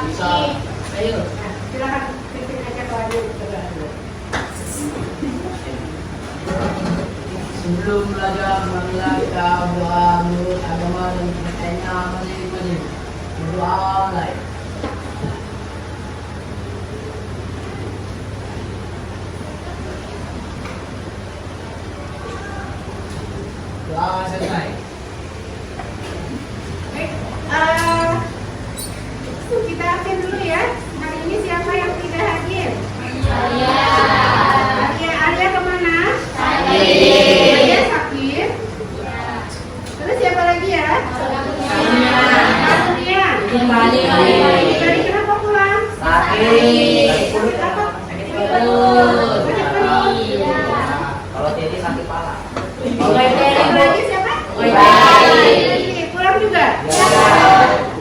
Bisa. Ayo. Nah, silakan pimpin aja ke wajib. Sebelum belajar mengenal doa menurut agama dan kepercayaannya masing-masing. Berdoa mulai. Doa selesai. Baik, kita absen dulu ya. Hari ini siapa yang tidak hadir? Arya kemana? Arya sakit. Terus siapa lagi ya? Kemudian Dari kenapa pulang? Sakit. Sakit apa? Perut. Sakit perut. Kalau Teddy sakit kepala. Siapa lagi siapa? Baik. Pulang juga?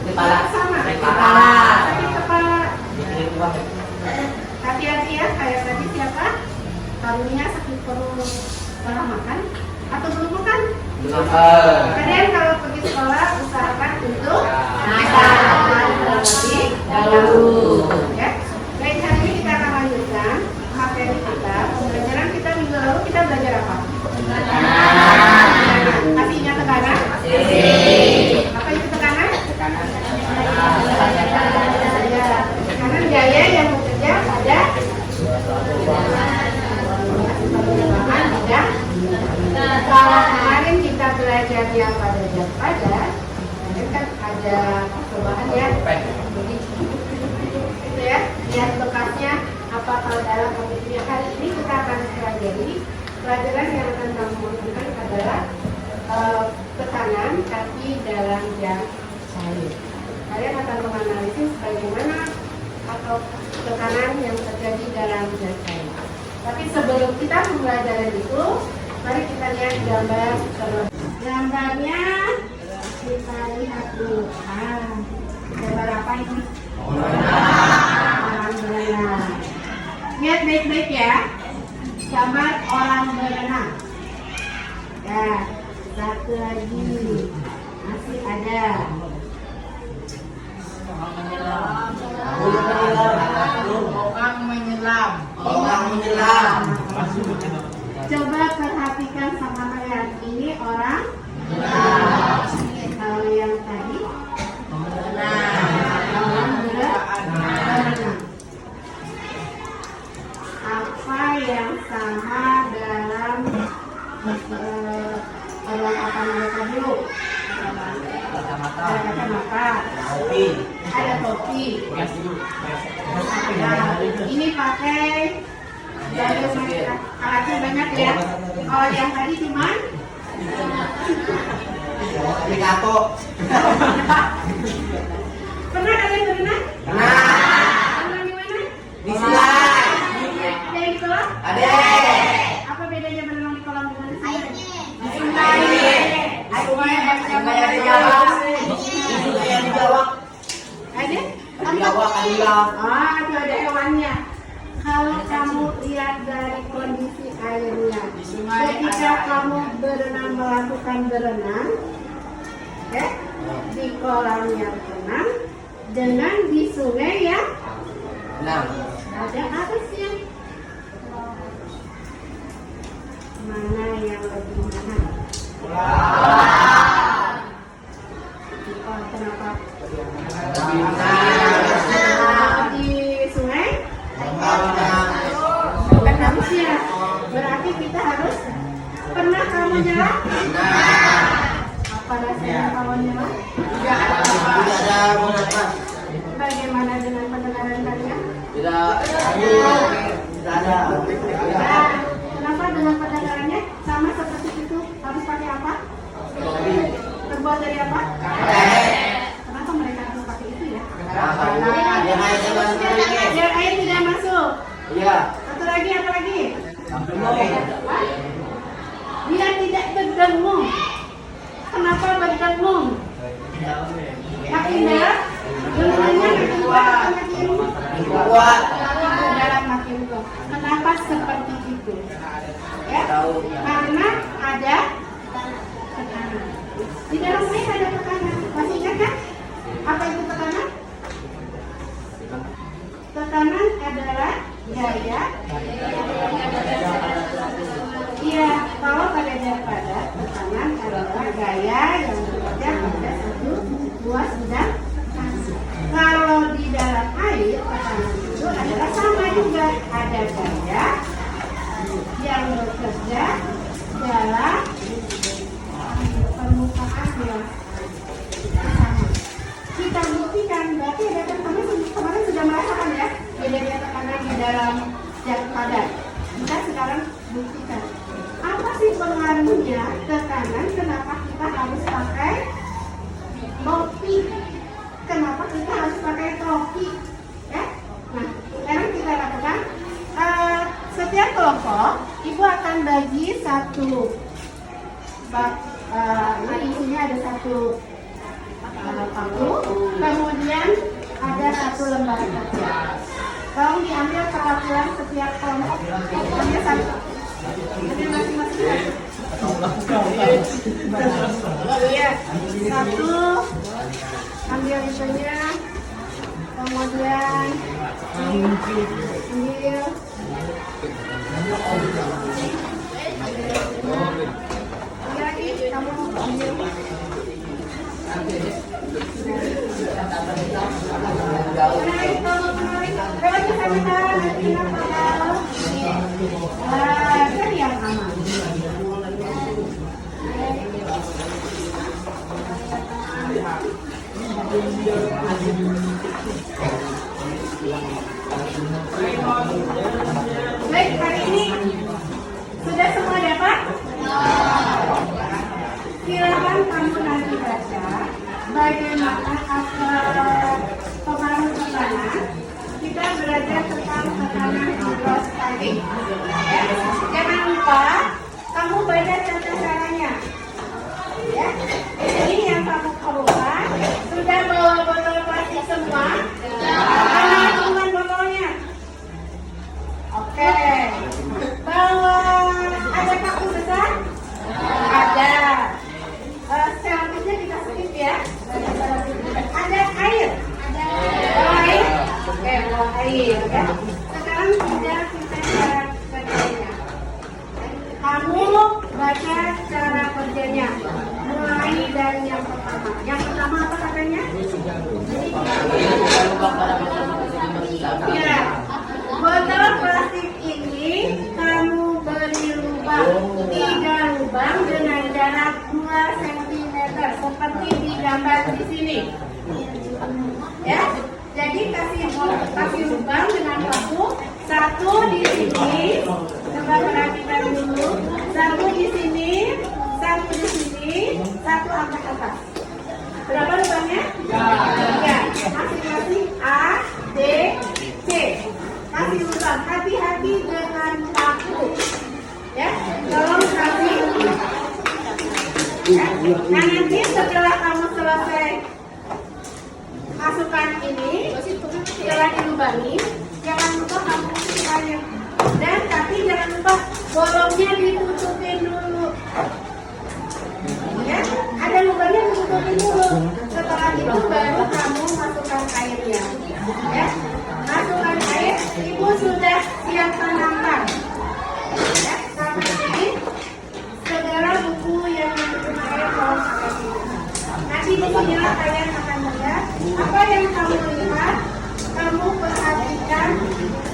Kepala. Sama. Sakit kepala. Sakit kepala. Dikirim uang. Hati-hati ya, kayak tadi siapa? Karunia sakit perut setelah makan atau belum makan? Kalian kalau pergi sekolah usahakan untuk makan lebih dahulu. Ya. Baik, hari ini kita akan lanjutkan materi kita. Pembelajaran kita minggu lalu kita belajar apa? Kasihnya tekanan? Apa itu tekanan? Tekanan gaya yang bekerja pada kalau kemarin kita belajar yang pada jam pada, ini kan ada percobaan ya. Jadi itu ya, lihat bekasnya apa kalau dalam komputernya. Hari ini kita akan pelajari pelajaran yang akan kamu lakukan adalah tekanan tapi dalam jam cair. Kalian akan menganalisis bagaimana atau tekanan yang terjadi dalam jam cair. Tapi sebelum kita pembelajaran itu, mari kita lihat gambar terlebih. Gambarnya kita lihat dulu. Gambar apa ini? Orang berenang. Lihat baik-baik ya. Gambar orang berenang. Ya, satu lagi masih ada. Orang menyelam. Coba perhatikan sama kalian. Ini orang. Kalau yang tadi orang berenang. Apa yang sama dalam perlengkapan mereka dulu? Ada kacamata, ada topi. Ini pakai alatnya banyak ya. Kalau yang tadi cuma Picato. pernah kalian berenang? Pernah di mana? Di Silai. Ada di kolam? Ada. Apa bedanya berenang di kolam dengan di sungai? Di Sungai. sungai Sungai ada Jawa. Sungai ada Jawa. ada? Ada Jawa, ada Jawa. Itu ada hewannya. Kalau kamu lihat dari kondisi airnya, ketika kamu berenang melakukan berenang, ya, di kolam yang tenang, dengan di sungai yang ada arusnya. Mana yang lebih mahal? Kenapa? Di sungai? Bukan harusnya. Berarti kita harus pernah kamu nyelam? Apa rasanya kamu nyelam? Tidak ada. Bagaimana dengan pendengaran kalian? Tidak ada. Nah, kenapa dengan pendengarannya sama seperti itu? Harus pakai apa? Terbuat dari apa? Kenapa mereka harus pakai itu ya? Biar air tidak masuk. Iya. Satu lagi, apa lagi? Biar tidak berdengung. Kenapa berdengung? Makin dalam, dengungannya makin kuat, makin Kuat. dalam makin kuat. Kenapa seperti itu? Ya, karena ada tekanan. Di dalam air ada tekanan. Masih ingat kan? Apa itu tekanan? sama. Kita buktikan, berarti ada kemarin sudah merasakan ya bedanya tekanan di dalam zat padat. Kita sekarang buktikan. Apa sih pengaruhnya tekanan? Kenapa kita harus pakai topi? Kenapa kita harus pakai topi? Ya? Nah, sekarang kita lakukan. Setiap kelompok, ibu akan bagi satu ini isinya ada satu paku, kemudian ada satu lembar kertas. Tolong diambil perwakilan setiap kelompok. Ambil satu. Ambil masing-masing. Iya, satu. Ambil itunya. Kemudian ambil. Lagi kamu ambil. Baik, hari ini sudah semua dapat? Silakan kamu nanti baca bagaimana pengaruh tekanan. Kita belajar tentang tekanan hidrostatik. Ya. Jangan lupa kamu baca tata caranya. Ya. Ini yang kamu perlukan. Sudah bawa botol plastik semua? Mana teman botolnya? Oke. Bawa ada paku besar? Ada. Selfie-nya kita skip ya. Ada air? Bawa air? Oke, bawa air ya. Sekarang sudah kita cara kerjanya. Kamu baca cara kerjanya. Mulai dari yang pertama. Yang pertama apa katanya? Ya. Botol plastik ini kamu beri lubang 3 lubang dengan jarak 2 cm seperti digambar di sini. Ya, jadi kasih lubang dengan paku. 1 di sini, coba perhatikan dulu. 1 di sini, 1 di sini, 1 angkat atas. Berapa lubangnya? 3. Masing-masing A, B, C. Kasih lubang, hati-hati dengan paku. Ya, tolong kasih. Ya. Nah, nanti setelah kamu selesai masukkan ini, setelah dilubangi, jangan lupa kamu masukkannya. Dan tapi jangan lupa bolongnya ditutupin dulu. Ya, ada lubangnya ditutupin dulu. Setelah itu baru kamu masukkan airnya. Ya, masukkan air. Ibu sudah siap menambah. Ya, seperti segala buku yang menggunakan air tolong pakai. Nanti di sinilah kalian akan melihat apa yang kamu lihat. Kamu perhatikan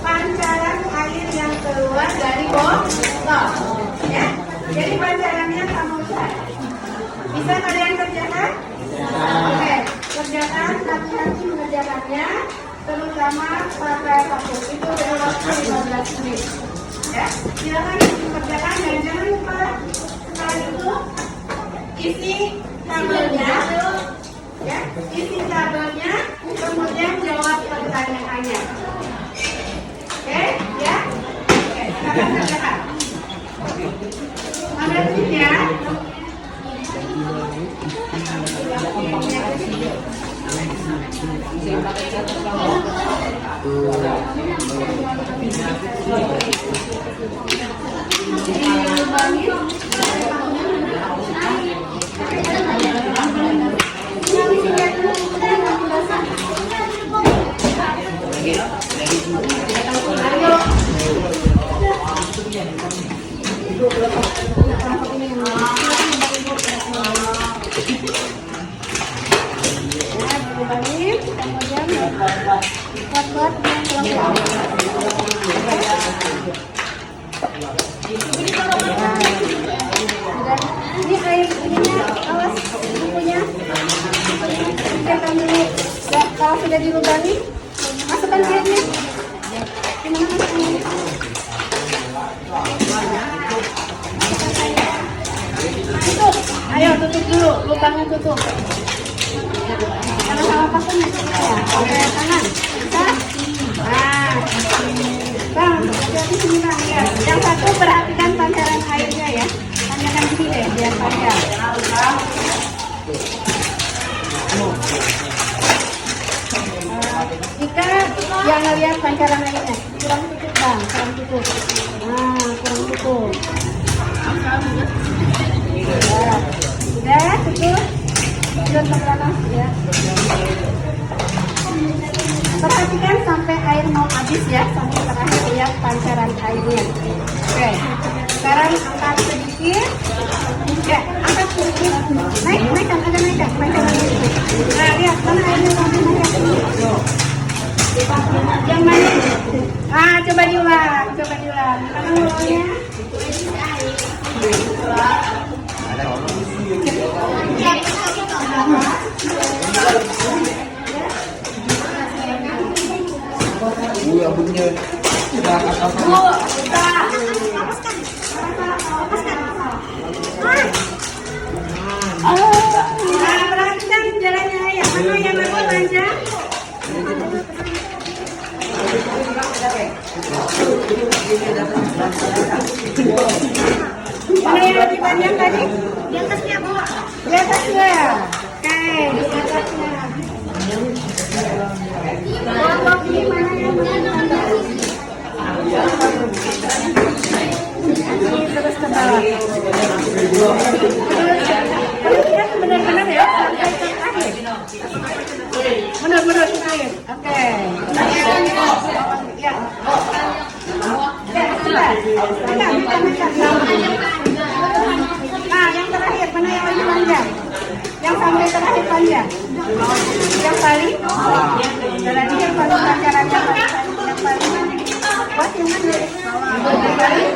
pancaran air yang keluar dari botol. Ya, jadi pancarannya kamu lihat. Bisa kalian kerjakan? Oke, kerjakan, hati-hati mengerjakannya. Terutama pakai paku. Itu dalam waktu 15 menit. Ya, silakan dikerjakan dan jangan lupa setelah itu isi tabelnya. Ya, isi tabelnya, kemudian jawab pertanyaannya. Oke, ya? Oke, sekarang kerjakan. Ambil tip ya. Ini air ininya, awas bukunya. singkirkan dulu. Ya, kalau sudah dilubangi, masukkan airnya. Gimana masuknya? Tutup. Ayo tutup dulu, lubangnya tutup. Jangan salah pasang ya. Pakai tangan. Bisa? Nah, Bang, hati-hati sini Bang. Ya. Yang satu perhatikan pancaran airnya ya. Tanyakan sini deh, biar panjang. Jika yang ngelihat pancaran airnya, kurang tutup Bang, kurang tutup. Nah, kurang tutup. Sudah tutup. Sudah ke belakang ya. Perhatikan sampai air mau habis ya, sampai terakhir lihat pancaran airnya. Oke, sekarang angkat sedikit. Ya, angkat sedikit. Naikkan, agak naikkan pancaran airnya. Nah, lihat mana airnya sampai naik. Yang mana? Ah, coba diulang. Mana mulanya? Abutnya perhatikan jalannya ya. Mana yang lebih panjang? Mana yang lebih panjang tadi? Di atasnya Bu. Di atasnya. Oke, di atasnya. Kelompok ini mana yang lebih panjang? Terus ke bawah. Perhatikan benar-benar ya sampai ke akhir. Benar-benar ke akhir. Oke. Ya. Nah, yang terakhir mana yang lebih panjang? Yang sampai terakhir panjang. Yang paling? Berarti yang paling pancarannya yang paling kuat yang mana? Yang paling?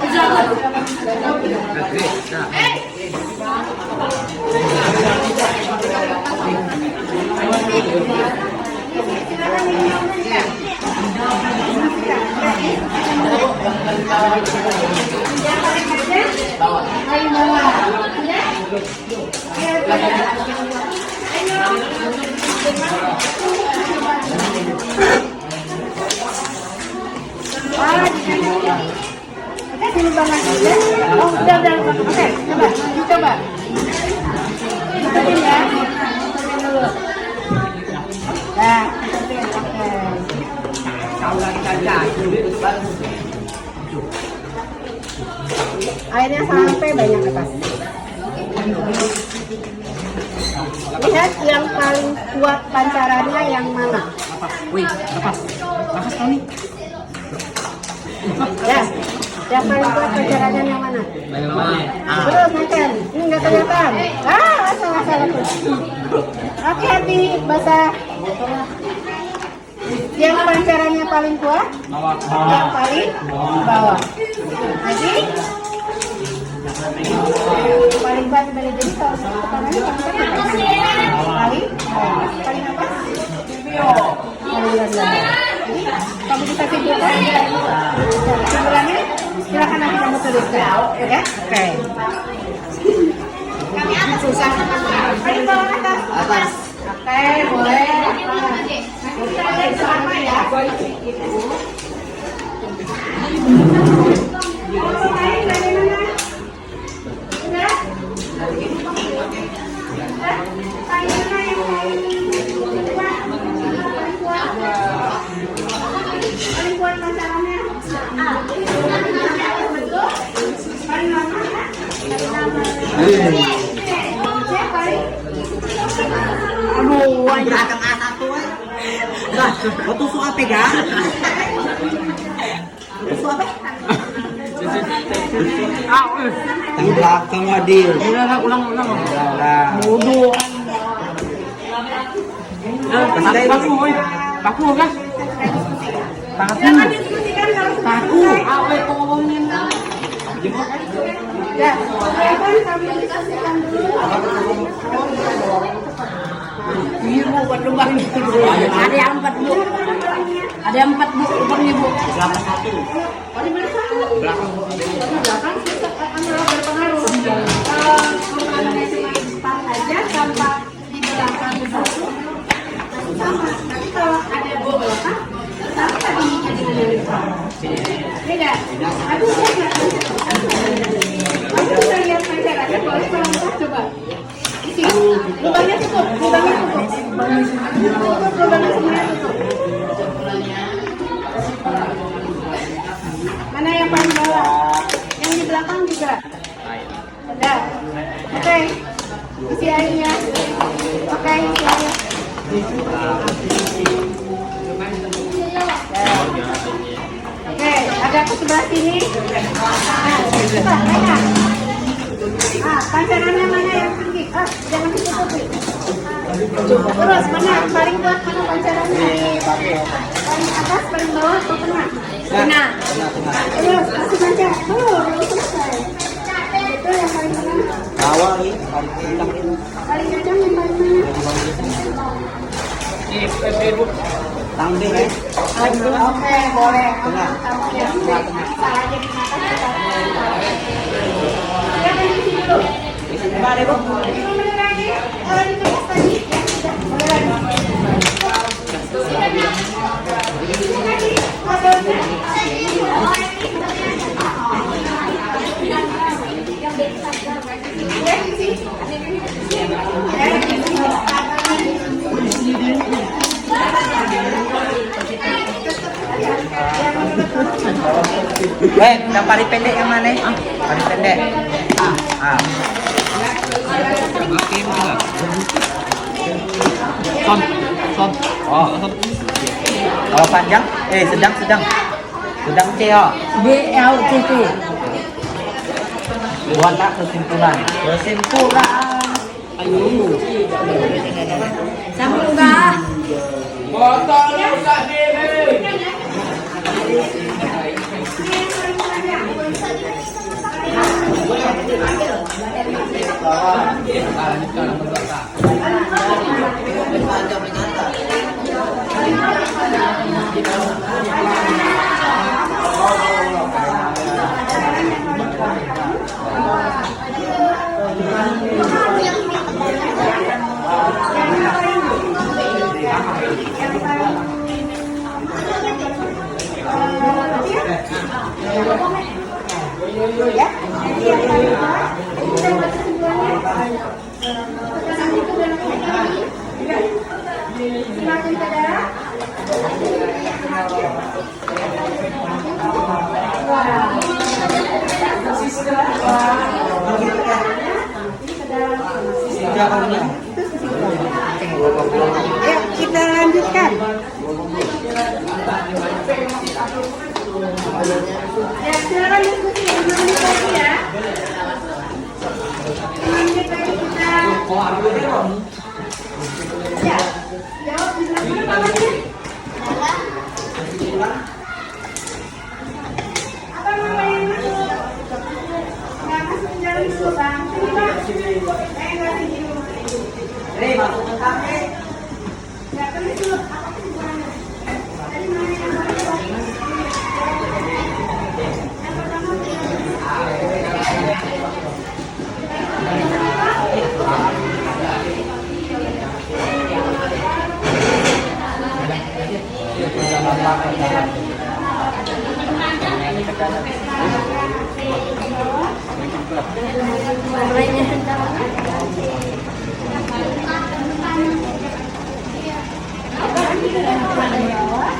Oke, lubang lagi ya. Oh, udah. Oke, coba. Tutupin ya. Tutupin dulu. Nah, tutupin. Oke. Airnya sampai banyak atas. Lihat yang paling kuat pancarannya yang mana? lepas kali. Ya, yang paling kuat pancarannya yang mana? Belum makan, ini nggak kelihatan. Salah tuh. Hati-hati basah. Yang pancarannya paling kuat, yang paling bawah. Jadi paling kuat dari jadi kalau tekanannya paling apa? Paling rendah. Jadi kamu bisa simpulkan kesimpulannya. Silakan nanti kamu tuliskan, ya? Oke. Susah. Paling bawah atas. Oke, boleh. Sama ya. Paling kuat pacarannya. Betul. Paling lama ya. Aduh, beratang atas tuh. Nah, tusuk apa kan? Tusuk apa? Yang belakang adil. Ulang. Bodoh. Paku kan? Jangan diskusikan kalau Paku. Awe ngomongin. Ya, silakan kami diskusikan dulu. Iya bu, buat lubang. Ada yang 4 bu. Ada yang 4 bu, lubangnya bu. Belakang satu. Oh, di mana satu? Belakang. Belakang berpengaruh. Kalau cuma 4 aja tanpa di belakang satu sama. Tapi kalau ada di belakang, sama tadinya dengan yang di depan. Beda. Aku lihat nggak? Aku bisa lihat pancarannya. Boleh kalau kita coba. Isi. Lubangnya tutup. Lubangnya tutup. Lubangnya semuanya tutup. Mana yang paling bawah? Yang di belakang juga. Udah. Oke. Isi airnya. Oke, isi air. Oke, agak ke sebelah sini. Nah, coba, enak. Ah, pancarannya mana yang tinggi? Ah, jangan ditutupi. Terus mana paling kuat, mana pancarannya? Paling atas, paling bawah, atau tengah? Tengah. Terus masih pancar. Belum selesai. Itu yang paling tengah. Bawah nih, paling kencang itu. Paling kencang yang paling mana? Tanggung ya. Oke, boleh. Tengah. Salah aja di atas. Ya, di sini dulu. Coba deh, Bu. 5 menit lagi. Kalau di tengah tadi, ya sudah. Boleh lagi. Sini lagi. Motornya. Ya, di sini. Ya, di sini. Yang paling pendek yang mana? Paling pendek. Ah. Son. Oh. Kalau panjang, sedang. Sedang C ya. BLCT. Buat tak kesimpulan. Ayo. Sambung enggak? Botolnya enggak ya. Jadi yang paling bawah, kita buat kesimpulannya. Nanti itu udah semakin ke darah. Ayo kita lanjutkan. Ya, silakan diskusi 5 menit lagi ya. 5 menit lagi kita. Ya, jawab di belakang namanya. Apa namanya masuk? Nggak masuk ke dalam dulu bang. Sini bang. Nggak sini dulu. Masuk ke kamar. Nggak perlu dulu. Apa kesimpulannya? Tadi mana yang masuk?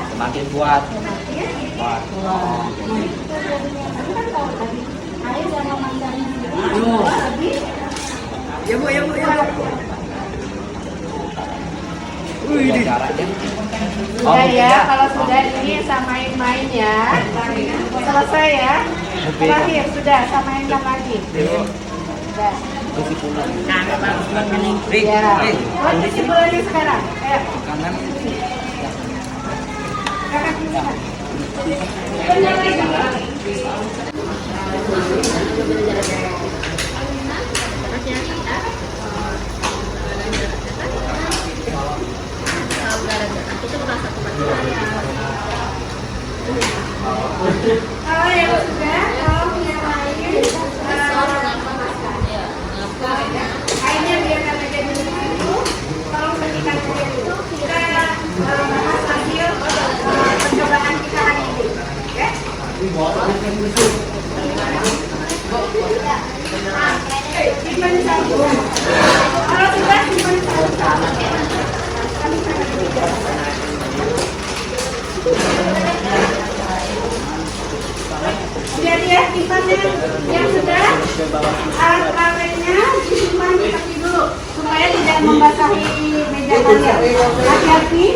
Semakin kuat. Ya bu. Sudah ya, kalau sudah ini samain main ya. Selesai ya. Terakhir sudah samainkan lagi. Sudah. Ya. Oh, kesimpulannya sekarang. Ayo. Kanan. Kakak tuliskan. Benar lagi. teman-teman yang sudah alat prakteknya disimpan di kaki dulu supaya tidak membasahi meja kalian. Hati-hati.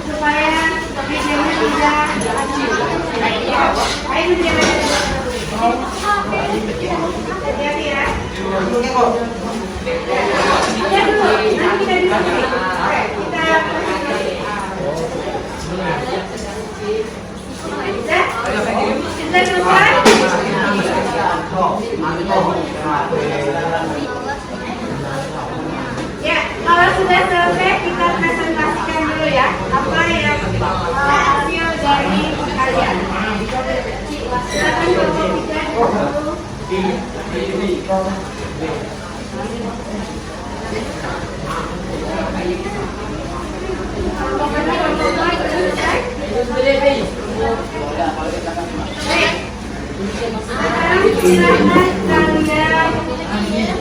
Supaya mejanya tidak hati-hati ya. Lihat dulu, nanti kita diskusi. Oke, kita selesai. Ya, kalau sudah selesai kita presentasikan dulu ya apa yang hasil dari kalian. Silakan coba bicara dulu. Sekarang silakan kalian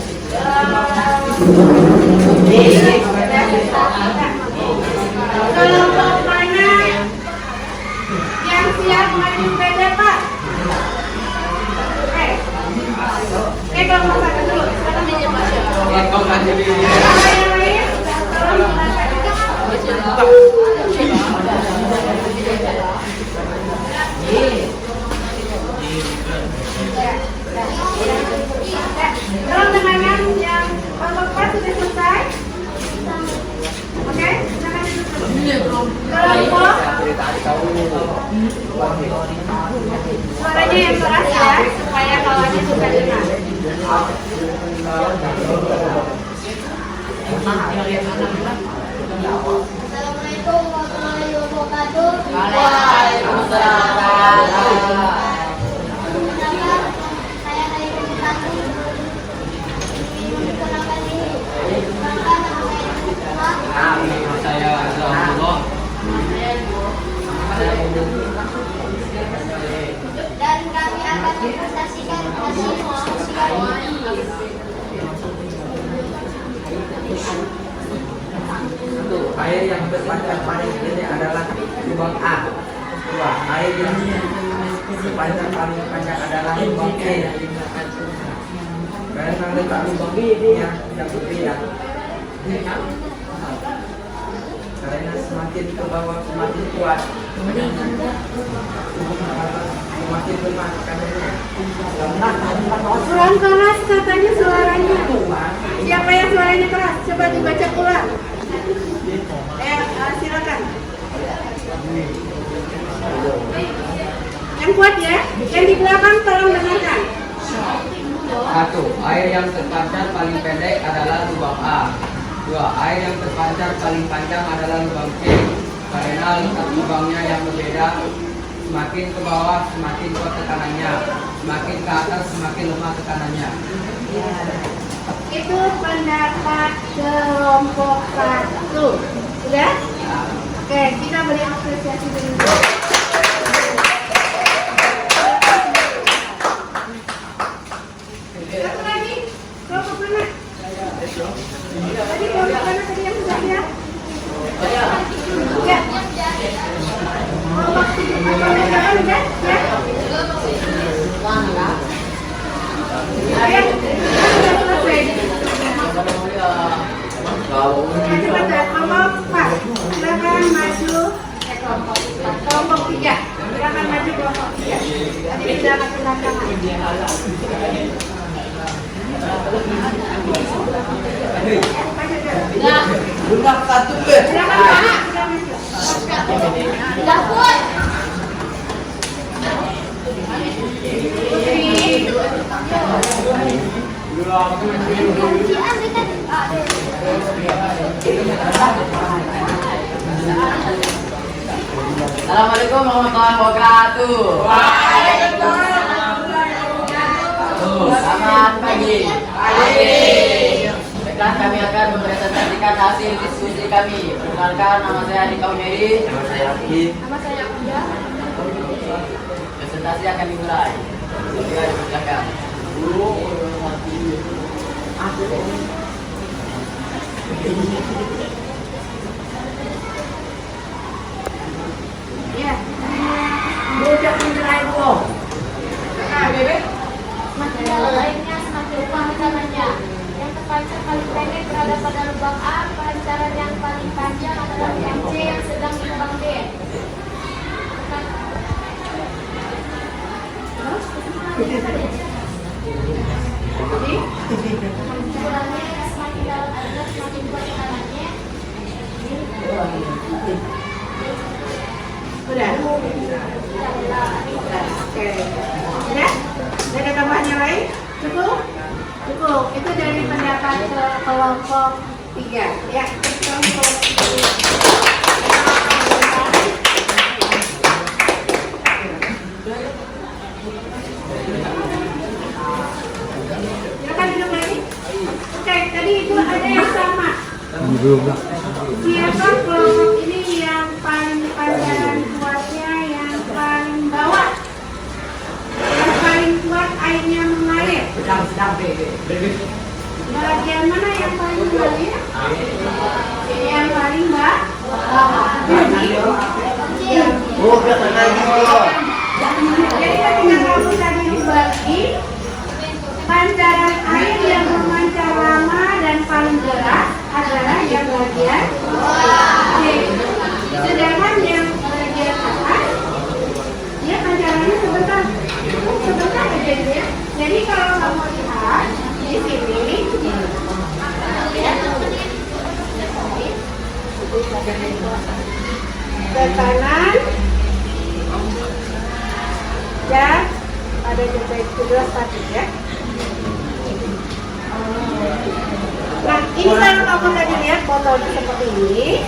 kelompok mana yang siap maju pede Pak? Kelompok satu dulu. Kalau yang lain, tolong teman-teman yang kelompok 4 sudah selesai. Oke, silakan duduk. Kelompok suaranya yang keras ya, supaya kawannya juga dengar. Assalamualaikum warahmatullahi wabarakatuh. Waalaikumsalam. Saya dari Kementerian ingin memperkenalkan diri. Perkenalkan nama saya Isma. Dan kami akan mempresentasikan hasil Air yang terpancar paling ini adalah lubang A. 2. Air yang terpancar paling panjang adalah lubang B. Karena letak lubang B yang berbeda. Karena semakin ke bawah semakin kuat. Semakin lemah kadarnya. Kurang keras katanya suaranya. Siapa yang suaranya keras? Coba dibaca ulang. Silakan. Yang kuat ya. Yang di belakang tolong dengarkan. 1. Air yang terpancar paling pendek adalah lubang A. 2. Air yang terpancar paling panjang adalah lubang C. Karena letak lubangnya yang berbeda, semakin ke bawah semakin kuat tekanannya, semakin ke atas semakin lemah tekanannya. Itu pendapat kelompok 1. Sudah? Oke, kita beri apresiasi dulu. Satu lagi, kelompok mana? Tadi kelompok mana tadi yang sudah ya? Ya. Kelompok 7 atau jangan ya? Ya. Ya, sudah selesai. Cepat ya, kelompok 4. Silakan maju. Kelompok 3. Silakan maju kelompok 3. Tadi sudah akan belakangan. Budak satu ke? Silakan Pak. Sudah pun. Assalamualaikum warahmatullahi wabarakatuh. Selamat pagi. Baiklah, kami akan mempresentasikan hasil diskusi diri kami. Perkenalkan, nama saya Adi Kaumeri. Nama saya Aki. Nama saya Unda. Presentasi akan dimulai. Saya dipersilakan. Ya, udah mulai belum? Nah, bebek. Semakin dalam airnya, semakin lupa pancarannya. Yang terpancar paling pendek berada pada lubang A, pancaran yang paling panjang adalah lubang C yang sedang di lubang D. Kesimpulannya, semakin dalam airnya, semakin kuat tekanan. Udah. Oke. Udah? Udah ada tambahannya lain? Cukup? Cukup. Itu dari pendapat ke kelompok 3. Ya, kelompok 3. Silakan duduk lagi. Oke, tadi itu ada yang sama. Siapa kelompok ini yang paling pancaran kuatnya yang paling bawah? Yang paling kuat airnya mengalir. Sedang, Bagian mana yang paling mengalir? Yang paling bawah. Oh, udah kenal gitu. Jadi ketika kamu tadi membagi pancaran air yang memancar lama dan paling deras adalah yang bagian B. Sedangkan yang bagian atas dia pancarannya sebentar aja ya. Jadi kalau kamu lihat di sini ke kanan dan ada juga kedua satu ya. Nah, ini kalau kamu tadi lihat botolnya seperti ini.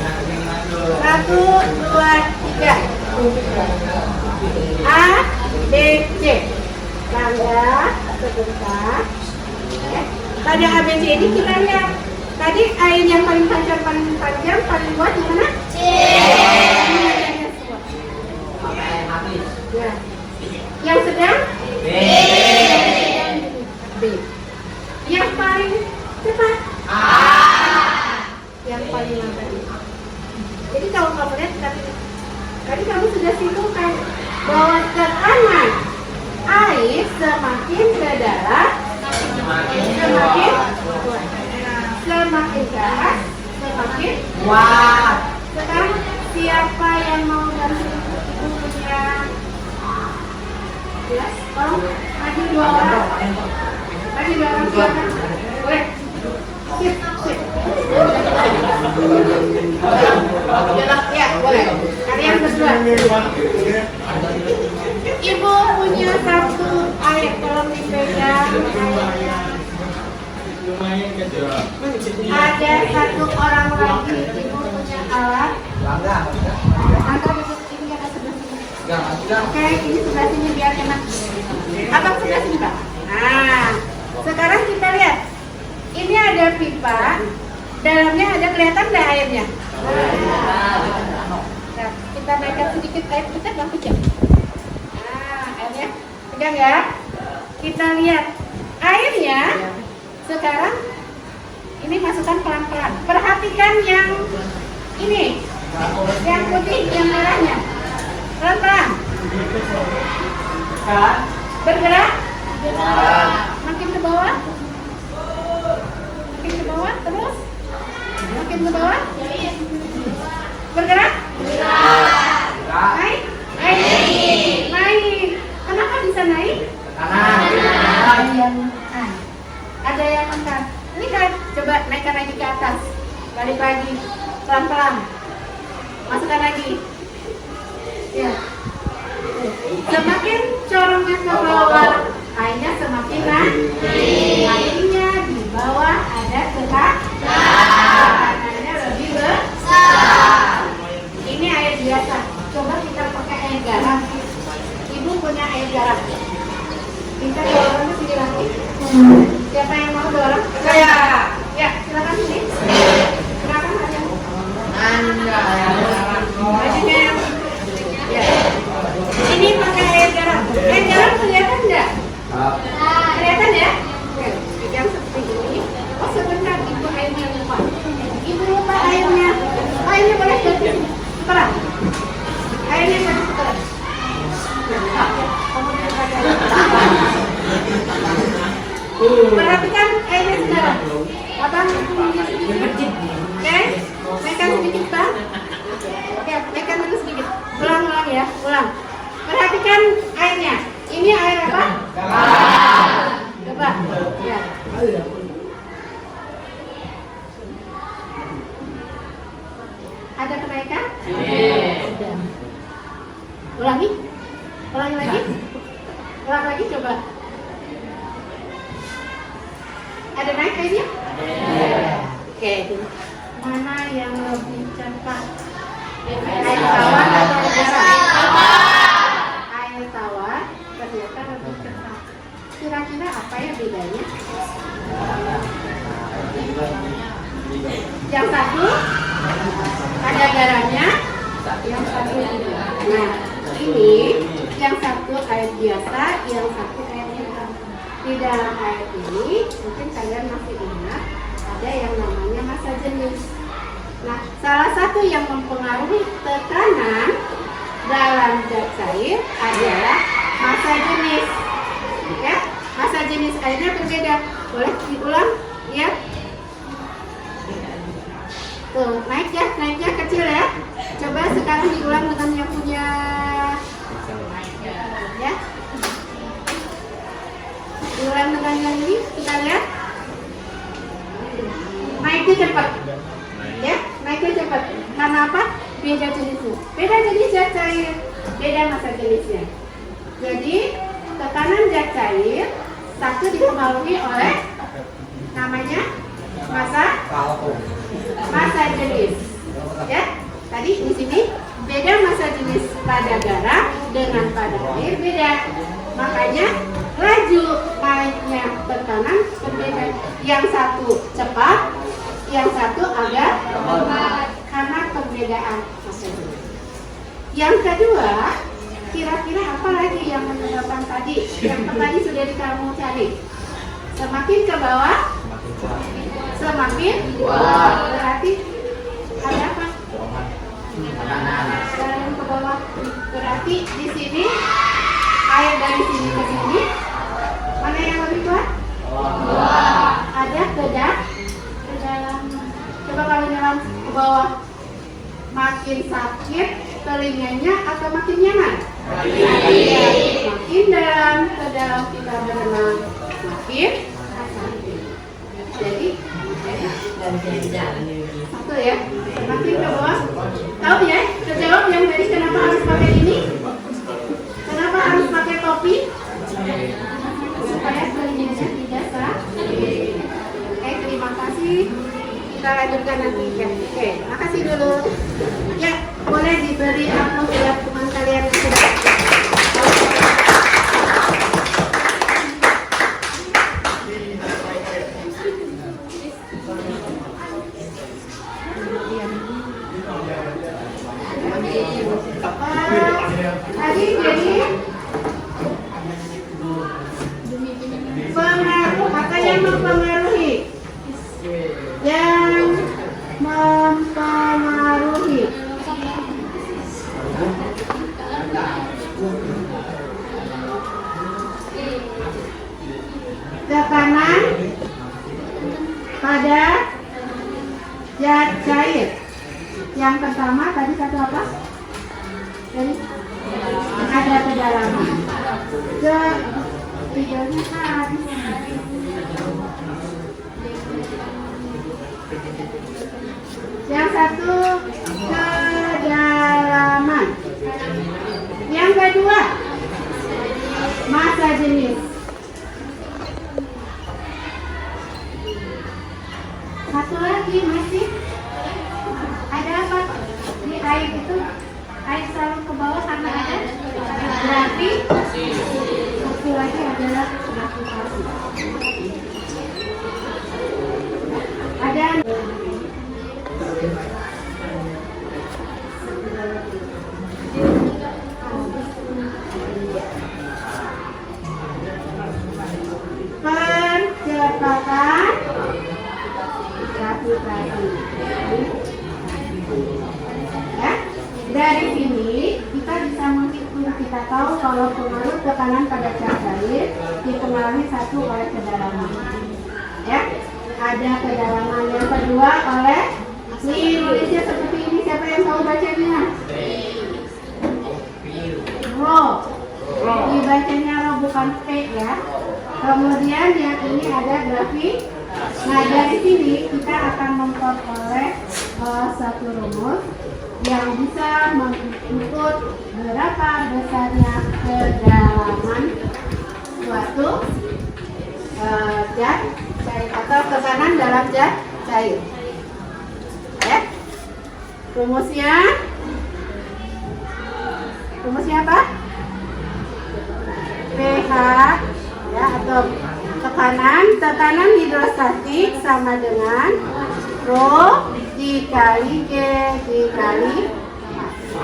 1, 2, 3. A, B, C. Tanda sebentar. Ya. Pada A, B, C ini kita lihat. Tadi air yang paling panjang, paling kuat di mana? C. Ya. Yang sedang? B. B. Yang paling cepat? A. Yang paling lambat. Jadi kalau kamu lihat tadi kamu sudah simpulkan bahwa tekanan air semakin ke dalam semakin kuat. Semakin keras semakin kuat. Sekarang siapa yang mau bantu ibunya? Jelas? Oh, maju 2 orang. Maju 2 orang silakan. Boleh. Sip. Ya, boleh. Kalian berdua. Ibu punya satu air, tolong dipegang airnya. Ada satu orang lagi, ibu punya alat. Angkat duduk ini ke sebelah sini. Oke, ini sebelah sini biar enak. Abang sebelah sini, Pak. Nah, sekarang kita lihat. Ini ada pipa, dalamnya ada kelihatan nggak airnya? Nah, kita naikkan sedikit air kita nggak pecah. Nah, airnya pegang ya. Kita lihat airnya sekarang ini masukkan pelan-pelan. Perhatikan yang ini, yang putih, yang merahnya. Pelan-pelan. Bergerak. Makin ke bawah. Makin ke bawah terus. Makin ke bawah. Bergerak. Naik. Naik. Kenapa bisa naik? Ada yang angkat. Ini kan coba naikkan lagi ke atas. Balik lagi. Pelan-pelan. Masukkan lagi. Ya. Semakin corongnya ke bawah, airnya semakin naik. Airnya di bawah ada tekanannya lebih besar. Ini air biasa. Coba kita pakai air garam. Ibu punya air garam. Minta dorongnya sini lagi. Siapa yang mau dorong? Saya. Ya, silakan sini. Silakan aja. Bajunya yang ya. Ini pakai air garam. Air garam kelihatan nggak? Kelihatan ya? Oke, yang seperti ini. Oh sebentar, ibu airnya lupa. Ibu lupa airnya. Oh, airnya boleh ganti sekarang. Airnya ganti sekarang. Perhatikan airnya sekarang. Abang sedikit. Oke, naikkan sedikit Pak. Oke, naikkan dulu sedikit. Ulang ya, ulang. Perhatikan airnya. Ini air apa? Coba. Ya. Ada kenaikan? Ulangi. Ulangi lagi. Ulang lagi coba. Ada naik airnya? Oke. Mana yang lebih cepat? Air tawar atau air garam? Air tawar ternyata lebih cepat. Kira-kira apa ya bedanya? Yang satu ada garamnya, yang satu tidak. Nah, ini yang satu air biasa, yang satu air garam. Di dalam air ini mungkin kalian masih ingat ada yang namanya massa jenis. Nah, salah satu yang mempengaruhi tekanan dalam zat cair adalah massa jenis. Ya, massa jenis airnya berbeda. Boleh diulang? Ya. Tuh, naiknya kecil ya. Coba sekarang diulang dengan yang punya. Ya. Diulang dengan yang ini, kita lihat. Naiknya cepat. Ya, naiknya cepat. Karena apa? Beda jenisnya. Beda jenis zat cair, beda massa jenisnya. Jadi, tekanan zat cair satu dipengaruhi oleh namanya massa jenis. Ya, tadi di sini beda massa jenis pada garam dengan pada air beda. Makanya laju naiknya tekanan berbeda. Yang satu cepat, yang satu agak lambat karena perbedaan massa jenis. Yang kedua, kira-kira apa lagi yang menyebabkan tadi? Yang tadi sudah kamu cari. Semakin ke bawah, semakin berarti ada apa? Semakin ke bawah berarti di sini air dari sini ke sini mana yang lebih kuat? Ada ke dalam. Coba kalau nyelam ke bawah, makin sakit telinganya atau makin nyaman? Makin dalam ke dalam kita berenang makin sakit. Jadi satu ya, makin ke bawah. Tahu ya? Terjawab yang tadi kenapa harus pakai ini? Kenapa harus pakai topi? Supaya telinganya tidak sakit. Oke, terima kasih. Kita lanjutkan nanti. Oke, makasih dulu. Ya, boleh diberi aplaus buat teman kalian yang sudah. Tadi jadi pengaruh apa yang mempengaruhi? Yang mempengaruhi tekanan pada zat cair. Yang pertama tadi satu apa? Jadi ada kedalaman. Ketiganya habis. Yang satu kedalaman. Yang kedua massa jenis. Satu lagi masih ada apa? Di air itu air selalu ke bawah karena ada berarti satu lagi adalah gravitasi. Ada tekanan pada cat cair dipengaruhi satu oleh kedalaman. Ya, ada kedalaman. Yang kedua oleh nih nulisnya seperti ini. Siapa yang tahu bacanya? Ro. Dibacanya ro bukan P ya. Kemudian yang ini ada grafik. Nah dari sini kita akan memperoleh satu rumus yang bisa mengukur berapa besarnya kedalaman suatu zat cair atau tekanan dalam zat cair. Ya. Rumusnya apa? pH ya atau tekanan hidrostatik sama dengan rho dikali G dikali H.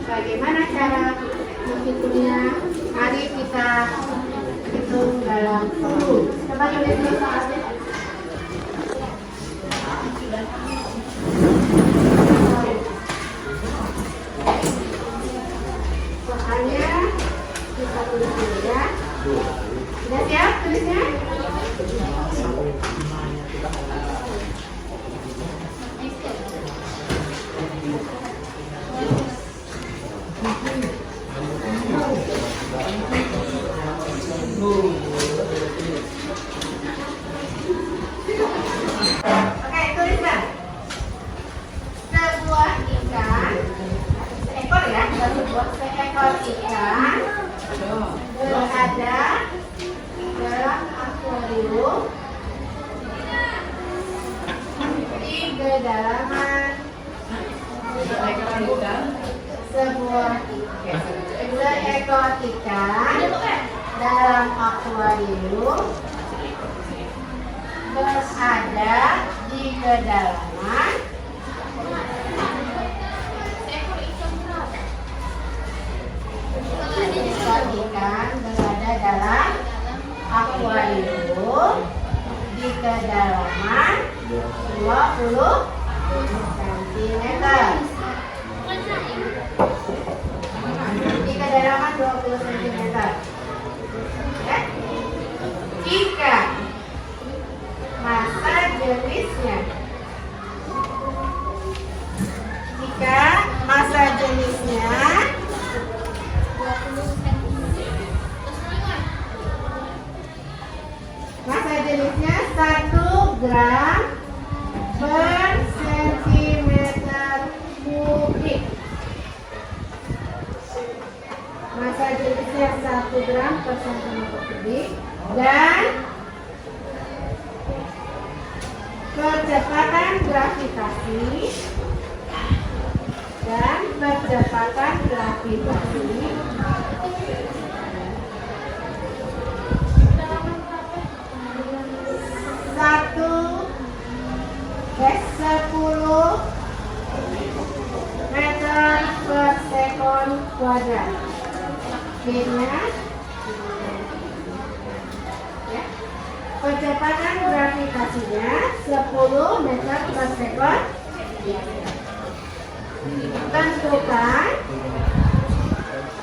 Bagaimana cara menghitungnya? Mari kita hitung dalam rumus. Coba tulis dulu soalnya. Soalnya kita tulis dulu ya. Sudah siap tulisnya? Oke, tuliskan. Sebuah ikan, seekor ya, seekor ikan berada dalam akuarium di kedalaman seekor ikan dalam akuarium berada di kedalaman seekor ikan berada dalam akuarium di kedalaman 20 cm. Di kedalaman 20 cm. Ya. Jika massa jenisnya massa jenisnya 1 gram per sentimeter kubik. Massa jenisnya 1 gram per sentimeter kubik dan percepatan gravitasi satu 10 meter per sekon kuadrat. G-nya ya. Percepatan gravitasinya 10 meter per sekon. Tentukan,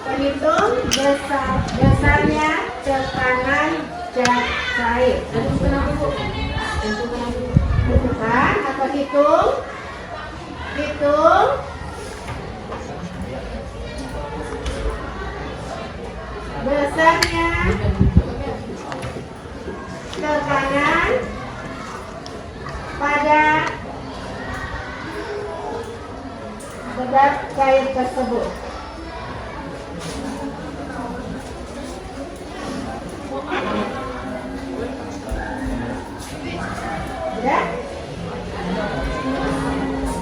perhitung besarnya tekanan zat cair. Tentukan atau hitung besarnya tekanan pada zat cair tersebut. Sudah?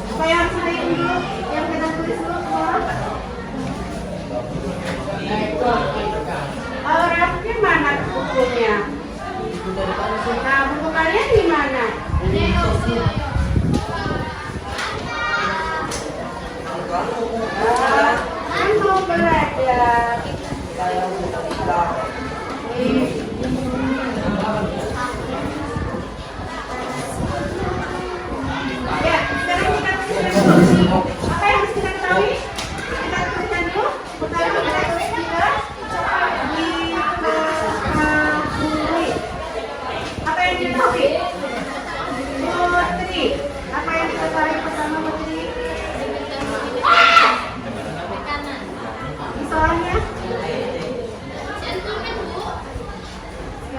Supaya yang sering dulu, yang kita tulis dulu semua. Orangnya mana bukunya? Nah, buku kalian di mana? Kan mau belajar. Ya, sekarang kita tuliskan dulu. Apa yang harus kita ketahui? Kita tuliskan dulu. Pertama kita tulis juga di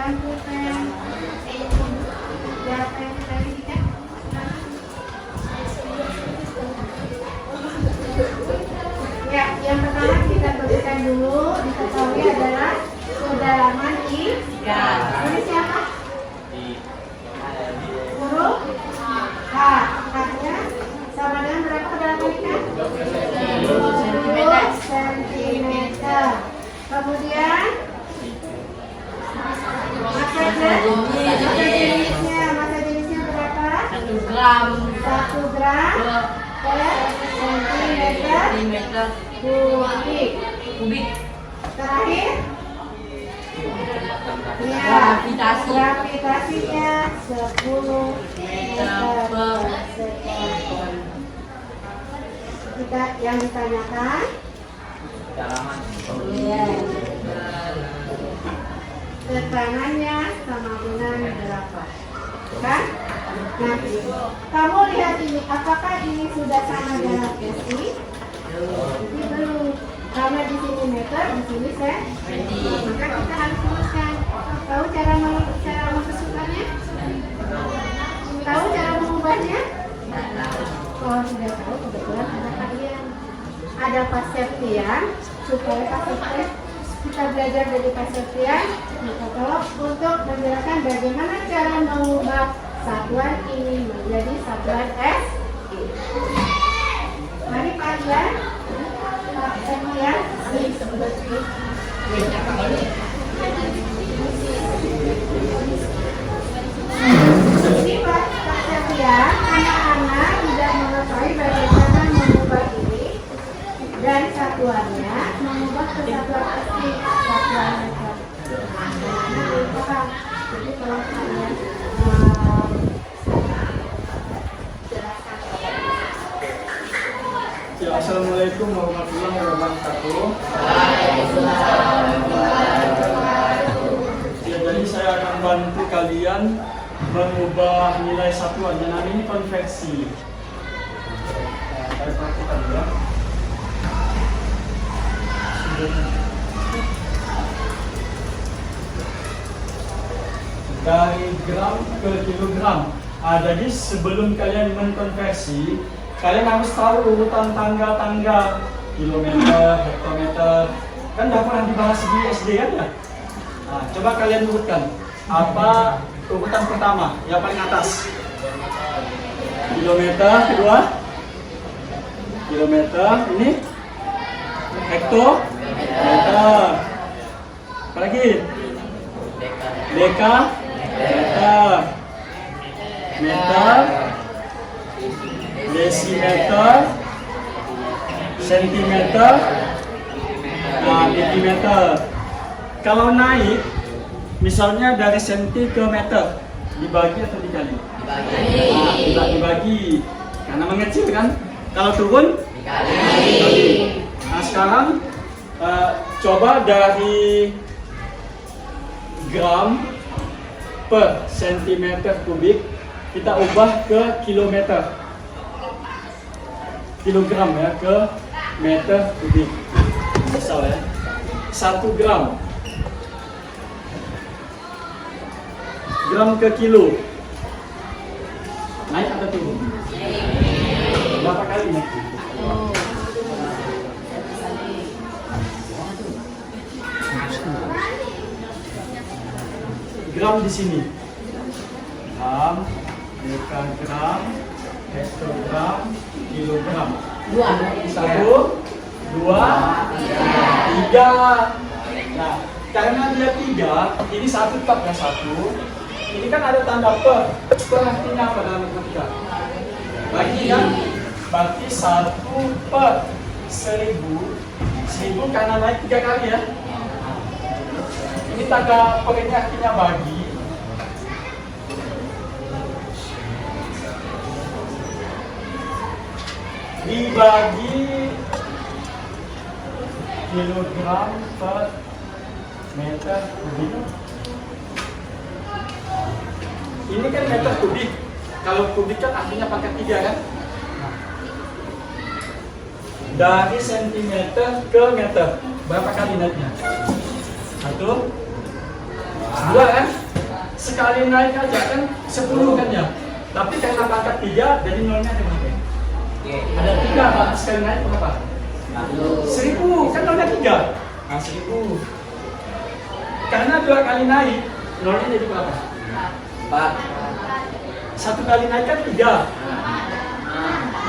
9 pulpen. Berapa yang kita lihat? Ya, yang pertama kita berikan dulu diketahui adalah kedalaman ikan. Ini siapa? Huruf H. H-nya sama dengan berapa kedalaman ikan? 20 cm. Kemudian masa jenisnya berapa? 1 gram 1 gram per sentimeter kubik. Terakhir, ya, gravitasinya 10 meter per sekon. Kita yang ditanyakan, Dalaman. tekanannya sama dengan berapa? Kan? Nah, kamu lihat ini, apakah ini sudah sama dengan SI? Ini belum. Karena di sini meter, di sini senti. Maka kita harus tuliskan. Tahu cara memasukkannya? Tahu cara mengubahnya? Oh, sudah tahu, kebetulan ada kalian. Ada Pak Septian, supaya Pak Septian kita belajar dari Pak Septian. Tolong untuk menjelaskan bagaimana cara mengubah satuan ini menjadi satuan S. Mari Pak Ian, Pak Septian. Ini Pak Septian, anak-anak tidak mengetahui bagaimana mengubah ini dari satuannya mengubah ke satuan asli, satuan meter. Jadi kalau kalian Ya, Assalamualaikum warahmatullahi wabarakatuh. Ya, jadi saya akan bantu kalian mengubah nilai satuan yang namanya konveksi. Saya perhatikan ya. Dari gram ke kilogram. Jadi sebelum kalian mengkonversi, kalian harus tahu urutan tangga-tangga, kilometer, hektometer. Kan udah pernah dibahas di SD kan ya? Nah, coba kalian urutkan. Apa urutan pertama, yang paling atas? Kilometer, kedua? Kilometer, ini? Hektometer. Apa lagi? Deka, meter, meter, desimeter, sentimeter, milimeter. Kalau naik, misalnya dari senti ke meter, dibagi atau dikali? Dibagi, karena mengecil kan. Kalau turun, dikali. Nah sekarang coba dari gram per sentimeter kubik kita ubah ke kilometer, kilogram ya, ke meter kubik. Misal ya, 1 gram, gram ke kilo, naik atau turun? Berapa kali naik? Gram di sini, gram, dekagram, hektogram, kilogram. 1, 2, 3. Nah, karena dia 3, ini 1 tetap ya 1. Ini kan ada tanda per. Per artinya apa dalam matematika? Bagi kan? Berarti 1 per 1000. 1000 karena naik 3 kali ya. Ini tanda per ini artinya bagi. Dibagi kilogram per meter kubik. Ini kan meter kubik. Kalau kubik kan artinya pangkat 3 kan? Dari sentimeter ke meter, berapa kali naiknya? 1, 2 kan? sekali naik aja kan 10 kan ya. Tapi karena pangkat 3 jadi nolnya ada berapa? Ada 3, Pak. Sekali naik berapa? 1000, kan nolnya 3. Nah, 1000. Karena 2 kali naik, nolnya jadi berapa? 4. 1 kali naik kan 3.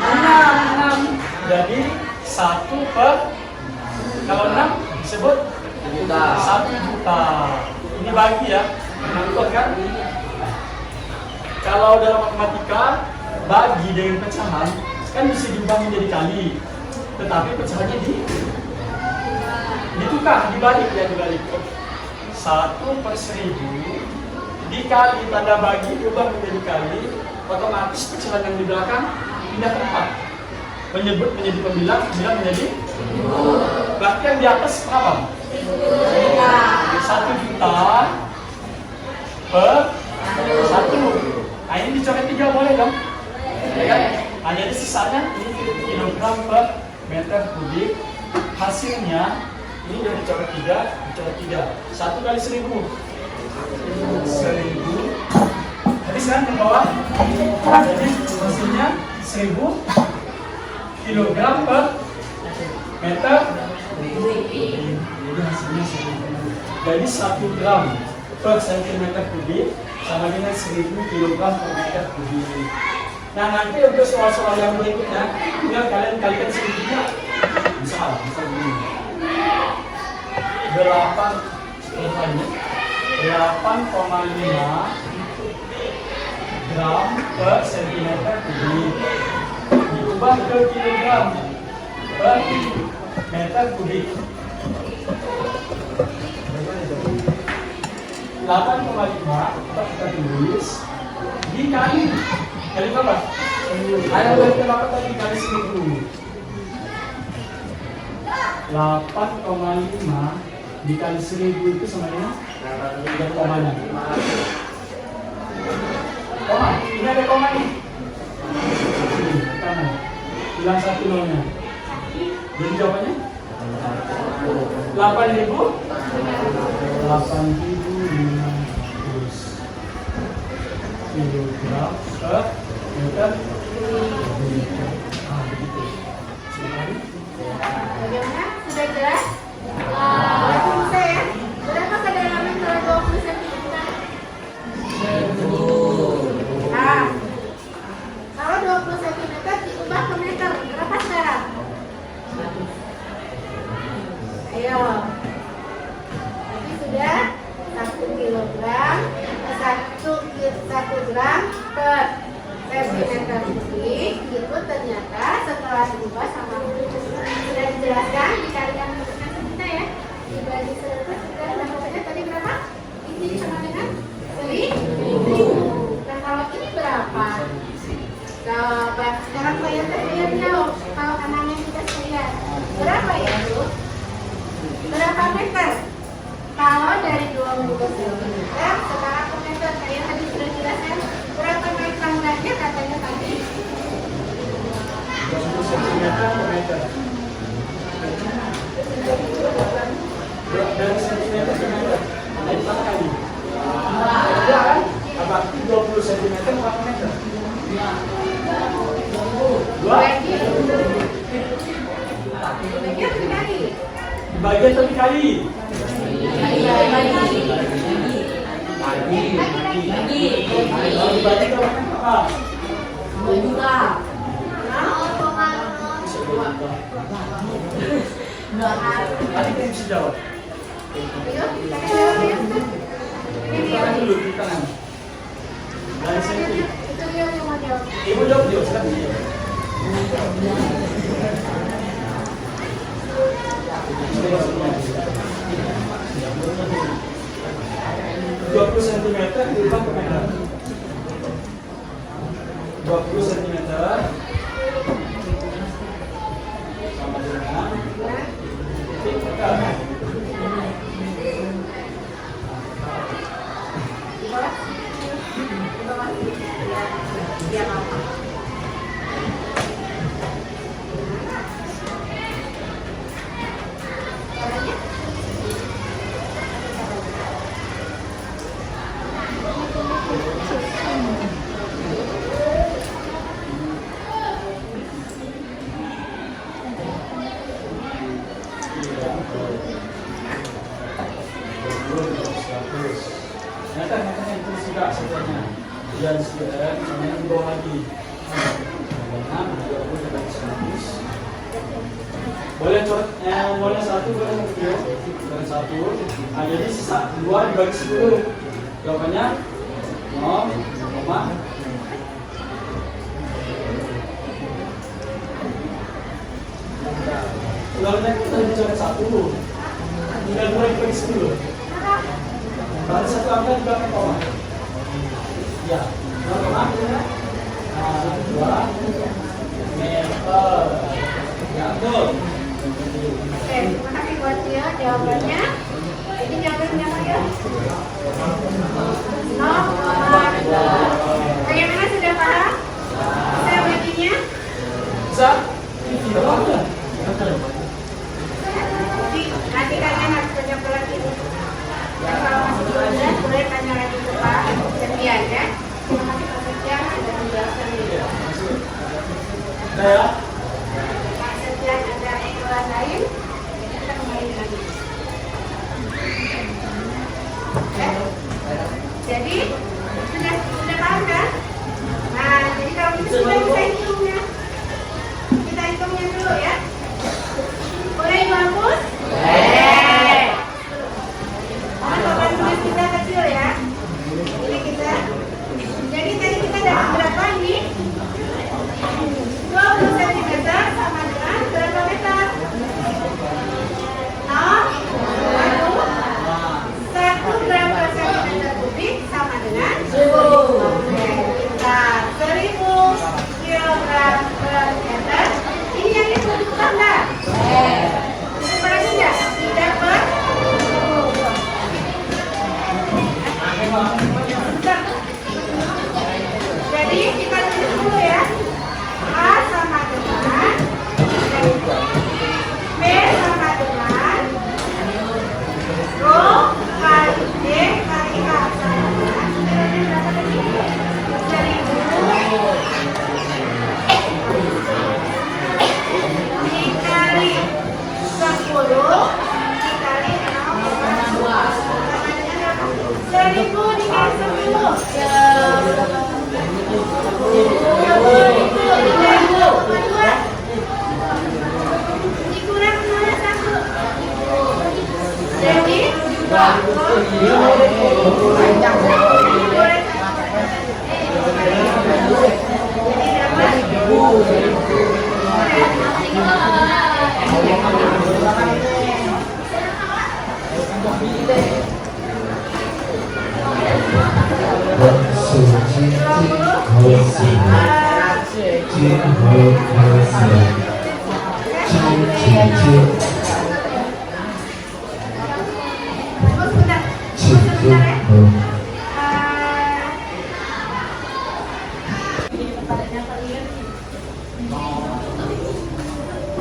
6. Jadi 1 per, kalau 6 disebut 1 juta. Ini bagi ya, menentukan kan? Kalau dalam matematika, bagi dengan pecahan kan bisa diubah menjadi kali. Tetapi pecahannya ditukar, dibalik ya, dibalik. 1 per 1000 dikali tanda bagi diubah menjadi kali, otomatis pecahan yang di belakang pindah tempat. Menyebut menjadi pembilang, pembilang menjadi berarti yang di atas berapa? 1 juta per 1. Nah, ini dicoret 3 boleh dong? Ya kan? Nah, jadi sisanya ini kilogram per meter kubik. Hasilnya ini udah dicoret 3. 1 kali 1000. 1000. Jadi sekarang ke bawah. Jadi hasilnya 1000 kilogram per meter kubik. Jadi hasilnya 1000. Jadi 1 gram per sentimeter kubik sama dengan 1000 kilogram per meter kubik. Nah, nanti untuk soal-soal yang berikutnya tinggal kalian kalikan 1000-nya. Misal begini. 8,5 gram per sentimeter kubik diubah ke kilogram per meter kubik. 8,5 kita tulis dikali berapa? Ayo kita dapat tadi kali 1000. 8,5 dikali 1000 itu sama dengan 3 komanya. Koma, ini ada koma nih. Kanan. Hilang 1 nolnya. Jadi jawabannya 8.500 kilogram per meter kubik. Ah, begitu. Bagaimana? Sudah jelas? Berarti bisa ya? Berapa kedalaman kalau 20 cm? Nah, kalau 20 cm diubah ke meter, berapa sekarang? Ayo. Jadi sudah 1 kilogram, 1 gram per sentimeter kubik. Itu ternyata setelah diubah sama sudah dijelaskan dikalikan dengan kita ya, dibagi 100 sudah dampaknya tadi berapa? Ini sama dengan 1000. Nah, kalau ini berapa? Coba sekarang kalian terlihat jauh. Kalau kanannya kita lihat berapa ya Bu? Berapa meter? Kalau dari 20 cm sekarang ke meter, saya tadi sudah jelaskan berapa meter tangganya katanya tadi 20 cm per meter. Dari sentimeter ke meter ada 4 kali. Ada kan? Berarti 20 cm berapa meter? 2. Dibagi atau dikali? Kalau dibagi berapa apa? 2 juta. Tadi kita bisa jawab. Tangan dulu di tangan. Dari sini. Ibu jawab dulu, silakan. 20 cm diubah ke meter. 20 cm sama dengan titik tekan. Ternyata makanya itu juga sebenarnya. Dan sebenarnya dua lagi. Karena juga boleh dapat 100. Boleh coret, boleh 1, boleh 1. Nah, jadi sisa 2 dibagi 10. Jawabannya 0, ularnya kita dicoret 1. Tinggal 2 dibagi 10. Berarti 1 angka di belakang koma. Ya, 0,2 meter. Ya, betul. Oke, terima kasih buat dia jawabannya. Ini jawabannya apa ya? 0,2. Bagaimana, sudah paham? Bisa baginya? Bisa? Tidak apa-apa. Nanti kalian harus banyak lagi. Dan kalau masih belum boleh tanya lagi ke Pak Septian ya. Terima kasih Pak Septian ada penjelasan ini. Nah ya. Pak Septian ada kelas lain, kita kembali lagi. Ya? Jadi sudah paham kan? Nah, jadi kalau kita sudah bisa hitungnya. Kita hitungnya dulu ya. Boleh Ibu hapus? Boleh. Papan tulis kita kecil ya. Ini kita. Jadi tadi kita dapat berapa ini? 20 cm sama dengan berapa meter? 1 gram per cm kubik sama dengan 1000. Kita 1000 kilogram per meter. Ini yang dibutuhkan enggak? Berarti enggak? Tidak per? Jadi kita tulis dulu ya. A sama dengan B sama dengan Rho kali D kali A sama dengan berapa tadi? 1000 dikali 10 dikali 0,2 sama dengan 1000 dikali 10 dikurang 0,1 jadi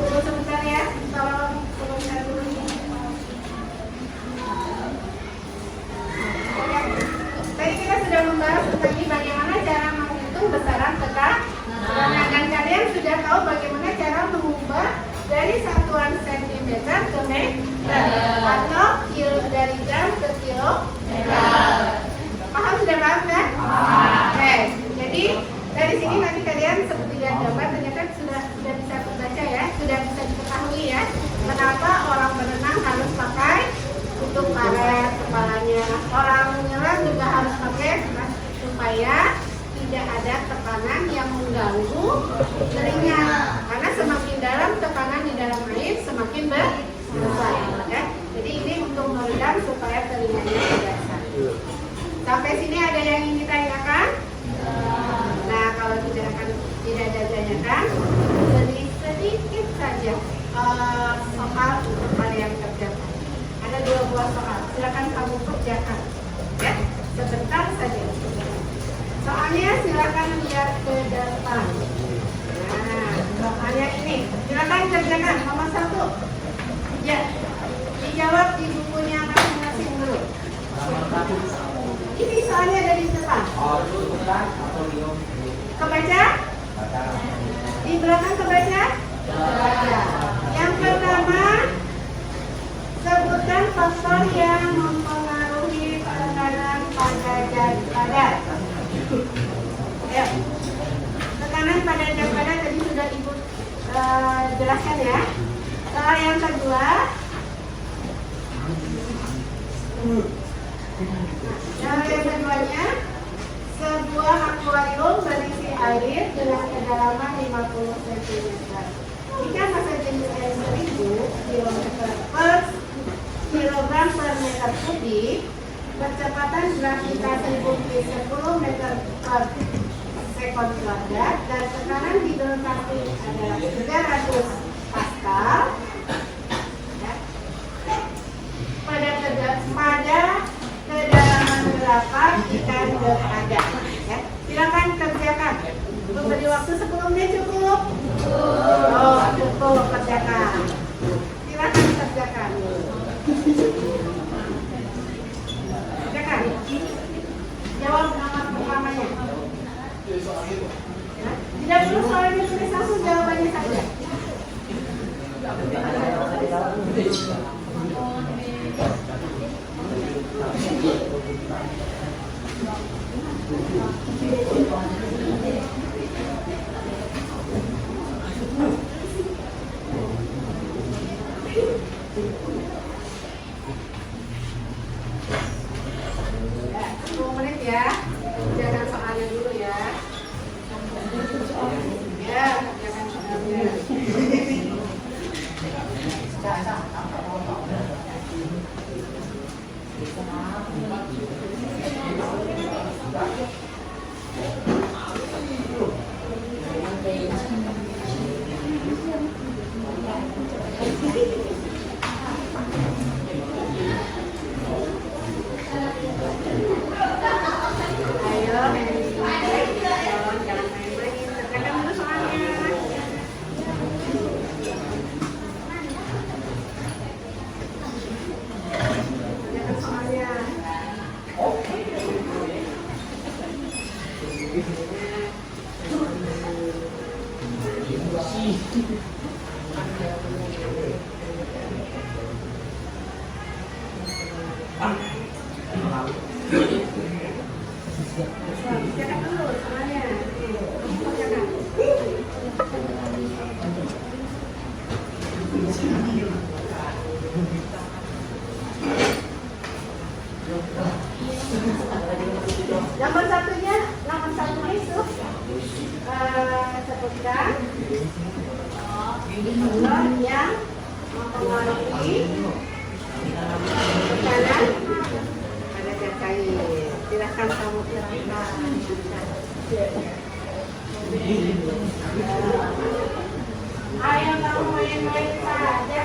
sebentar ya, tolong turunkan dulu. Tadi kita sudah membahas tentang bagaimana cara menghitung besaran tekanan. Dan kalian sudah tahu bagaimana cara mengubah dari satuan sentimeter ke meter atau dari gram ke kilogram. Paham, sudah paham kan? Oke, jadi dari sini nanti kalian seperti lihat gambar ternyata sudah bisa terbaca ya, sudah bisa diketahui ya kenapa orang berenang harus pakai tutup karet kepalanya, orang menyelam juga harus pakai supaya tidak ada tekanan yang mengganggu telinga, karena semakin dalam tekanan di dalam air semakin besar ya. Jadi ini untuk meredam supaya telinganya tidak sakit. Sampai sini ada yang ingin ditanyakan? Nah, kalau tidak ada tanyakan, sedikit saja soal untuk kalian kerjakan. Ada 2 buah soal, silakan kamu kerjakan ya, sebentar saja. Soalnya silakan lihat ke depan. Nah, soalnya ini silakan kerjakan nomor 1. Ya, dijawab di bukunya masing-masing dulu. Ini soalnya dari depan. Kebaca? Di belakang kebaca? Yang pertama, sebutkan faktor yang mempengaruhi tekanan pada yang kedua. Yang keduanya, sebuah akuarium berisi air dengan kedalaman 50 cm. Jika massa jenis air 1000 kilogram per meter kubik, kecepatan gravitasi bumi 10 meter per sekon kuadrat, dan tekanan hidrostatik adalah 300 Pascal. Ya. Pada kedalaman berapa ikan berada? Ya. Silakan kerjakan. Memberi waktu 10 menit cukup? Oh, cukup, kerjakan. Silakan kerjakan. Kerjakan. Jawab nama pertamanya. Ya. Tidak perlu soalnya tulis langsung jawabannya saja. Ya, 10 menit ya. Jangan soalnya dulu ya. Ya, jangan soalnya. Ayo, jangan main-main. Kerjakan dulu soalnya. Kerjakan soalnya. Kerjakan dulu soalnya. Kerjakan. Nomor satunya itu sebutkan faktor yang mempengaruhi tekanan pada zat cair. Silakan kamu terangkan. Ayo kamu main-main saja.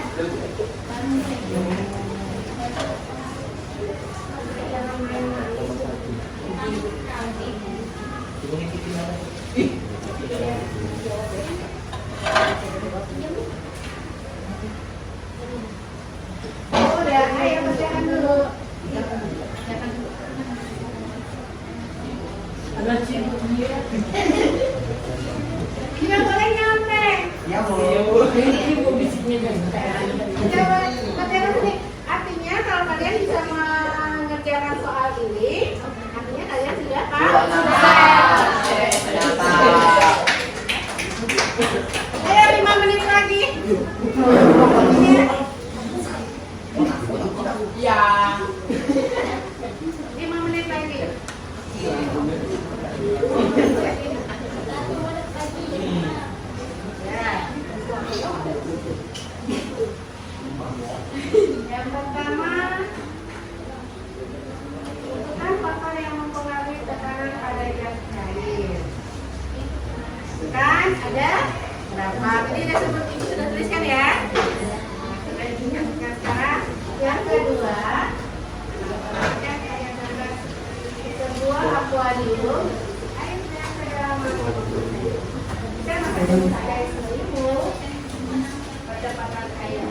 Jangan main-main. Udah, ayo kerjakan dulu. Tidak boleh nyontek. Ya boleh. Kerjakan sini. Artinya kalau kalian bisa mengerjakan soal ini, artinya kalian sudah paham. Ayo 5 menit lagi. Ya. 5 menit lagi. Yang pertama, tentukan faktor yang mempengaruhi tekanan pada zat cair. Kan ada berapa? Tadi sudah sebut, ibu sudah tuliskan ya. Sudah diingatkan sekarang. Yang kedua, sebuah akuarium air yang kedalaman kita masih air 1000 kecepatan air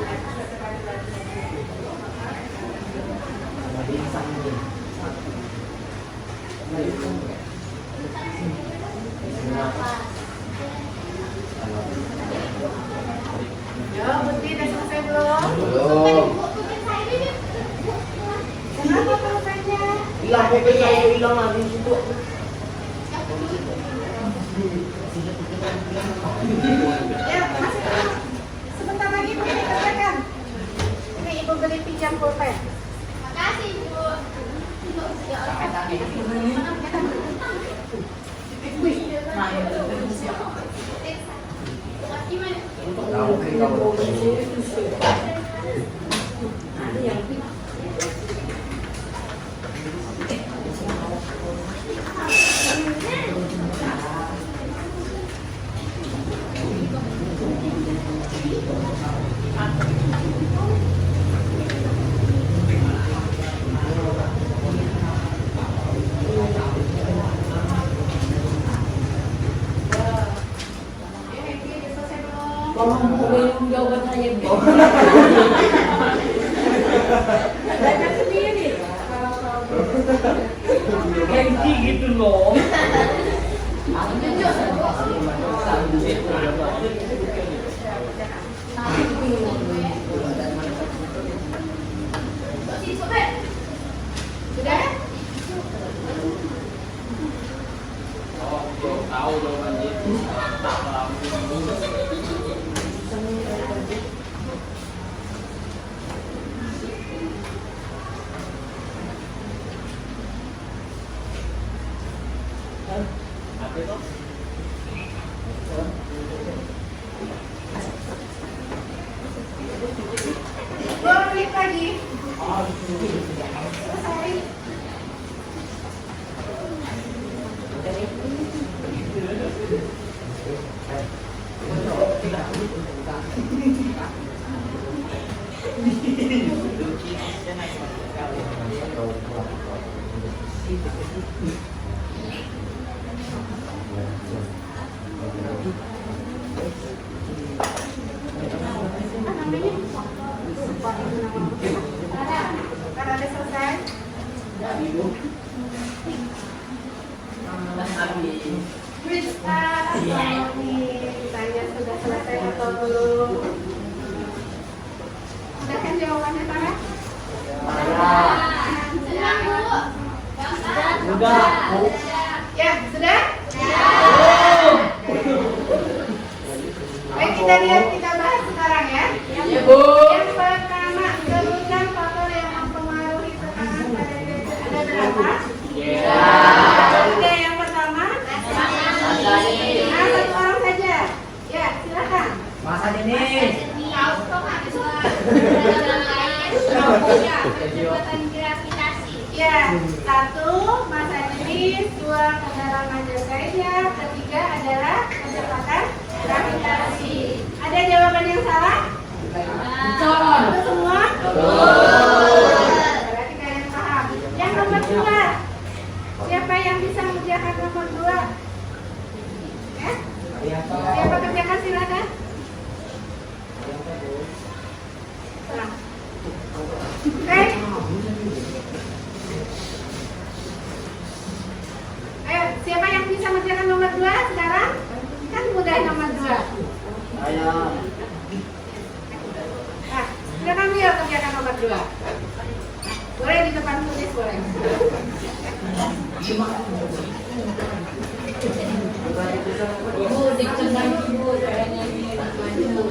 ya, Bukti udah selesai belum? Belum. Kenapa pulpennya? Hilang pulpen saya hilang lagi situ. Ya, masih sebentar lagi Bukti kerjakan. Ibu beli pinjam pulpen. Makasih, Bu. Kalau mau minum jawaban saya Belajar sendiri. Gengsi gitu loh. Sudah? Tahu jawabannya. Boleh lagi. Selesai. Karena ada selesai. Tanya sudah selesai atau belum? Sudah kan jawabannya, Sarah? Sudah, Bu. Udah. Ya, sudah? Baik, kita lihat, kita bahas sekarang ya. Ya, Bu. Yang pertama, sebutkan faktor yang mempengaruhi tekanan pada diri. Ada berapa? Oke, yang pertama. Nah, satu orang saja. Ya, silakan. Masa Denis. Kecepatan gravitasi. Ya, satu masa jenis, dua kedalaman jasanya, ketiga adalah kecepatan gravitasi. Ada jawaban yang salah? Itu semua? Berarti kalian paham. Yang nomor dua, siapa yang bisa mengerjakan nomor dua? Ya? Siapa kerjakan silakan? Nah. Oke. Ayo, siapa yang bisa mengerjakan nomor 2 sekarang? Kan mudah nomor 2. Ayo. Nah, silakan Mio kerjakan nomor 2. Boleh di depan tulis boleh. Ibu dicendang ibu kayaknya ini maju. Ibu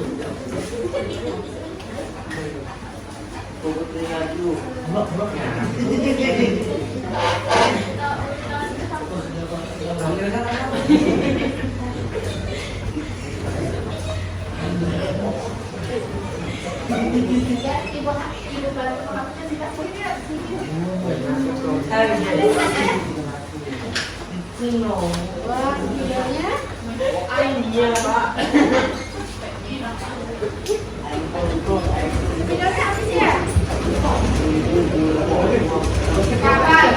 bantu kamu tidak punya Wah, videonya. Videonya habis ya? Kapan?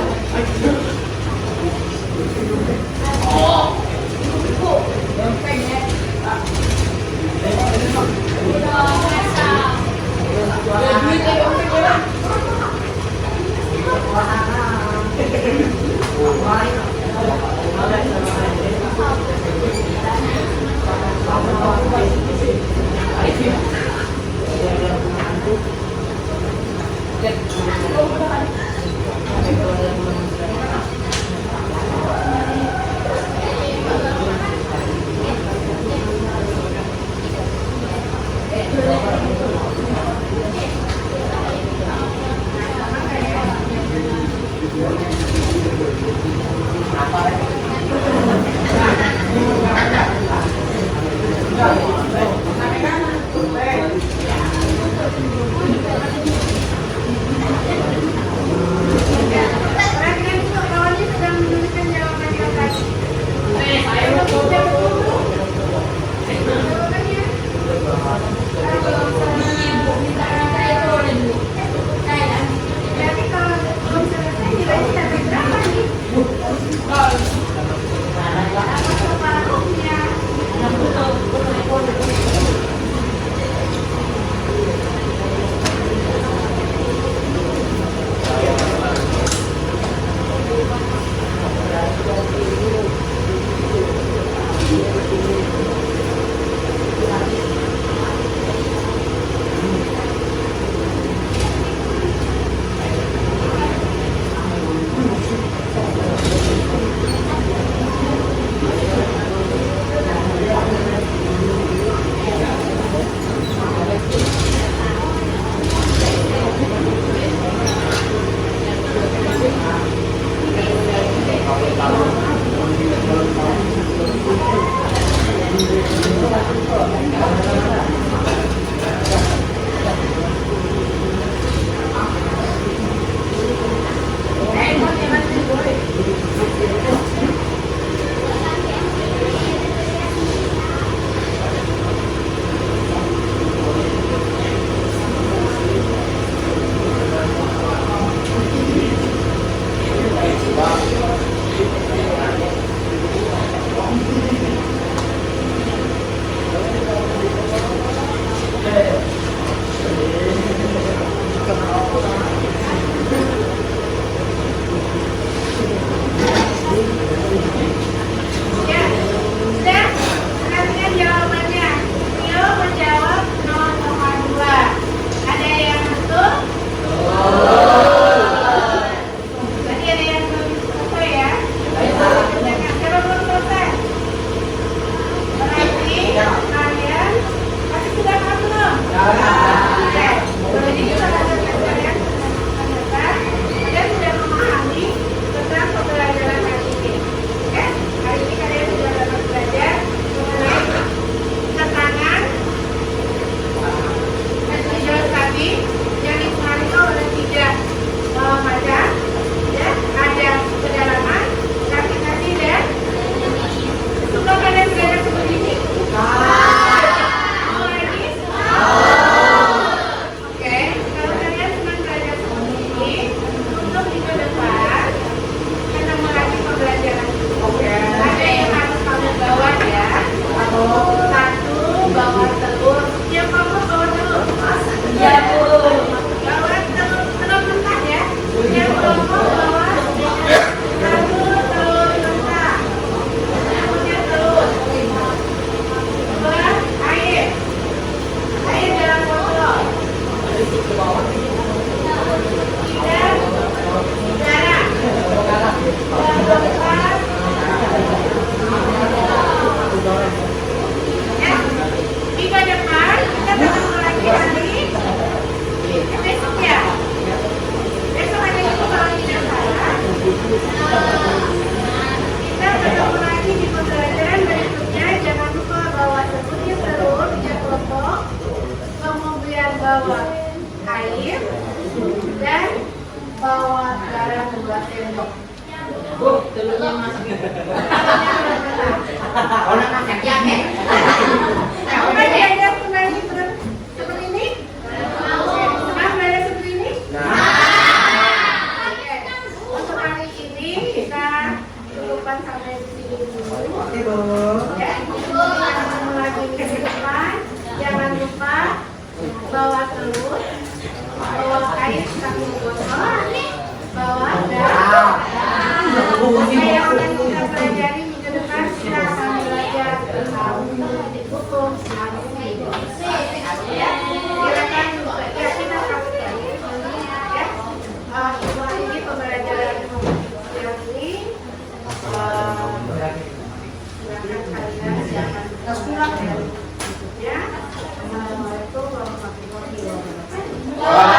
Orang makan jaket. Nah, orang belajar kembali seperti ini? Senang belajar seperti ini? Oke. Untuk hari ini kita cukupkan sampai di sini dulu. Oke, Bu. Ya, kita lagi ke depan. Jangan lupa bawa telur, bawa air 1 botol, bawa garam. Apa yang akan kita pelajari minggu depan? Kita akan belajar tentang hukum asli. Ya, silakan ya kita praktek. Ya, ini pembelajaran yang ini. Silakan kalian silakan pulang ya. Assalamualaikum warahmatullahi wabarakatuh.